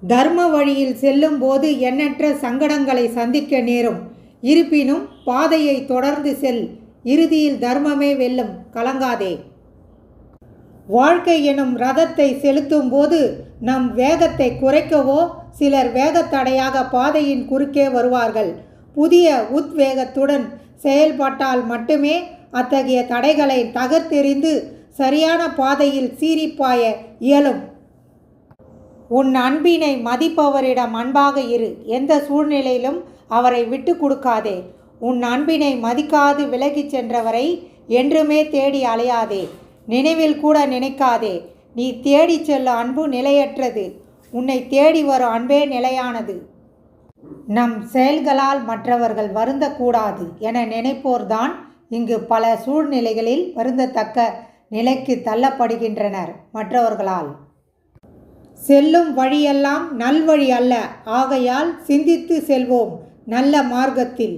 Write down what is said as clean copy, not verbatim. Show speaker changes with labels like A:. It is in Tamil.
A: தர்ம வழியில் செல்லும்போது எண்ணற்ற சங்கடங்களை சந்திக்க நேரும். இருப்பினும் பாதையை தொடர்ந்து செல். இறுதியில் தர்மமே வெல்லும். கலங்காதே. வாழ்க்கை எனும் ரதத்தை செலுத்தும் போது நம் வேகத்தை குறைக்கவோ சிலர் வேகத்தடையாக பாதையின் குறுக்கே வருவார்கள். புதிய உத்வேகத்துடன் செயல்பட்டால் மட்டுமே அத்தகைய தடைகளை தகர்த்தெறிந்து சரியான பாதையில் சீறிப்பாய இயலும். உன் அன்பினை மதிப்பவரிடம் அன்பாக இரு. எந்த சூழ்நிலையிலும் அவரை விட்டு கொடுக்காதே. உன் அன்பினை மதிக்காது விலகிச் சென்றவரை என்றுமே தேடி அலையாதே. நினைவில் கூட நினைக்காதே. நீ தேடி செல்லும் அன்பு நிலையற்றது. உன்னை தேடி வரும் அன்பே நிலையானது. நம் செயல்களால் மற்றவர்கள் வருந்தக்கூடாது என நினைப்போர்தான் இங்கு பல சூழ்நிலைகளில் வருந்தத்தக்க நிலைக்கு தள்ளப்படுகின்றனர் மற்றவர்களால். செல்லும் வழியெல்லாம் நல்வழி அல்ல. ஆகையால் சிந்தித்து செல்வோம் நல்ல மார்க்கத்தில்.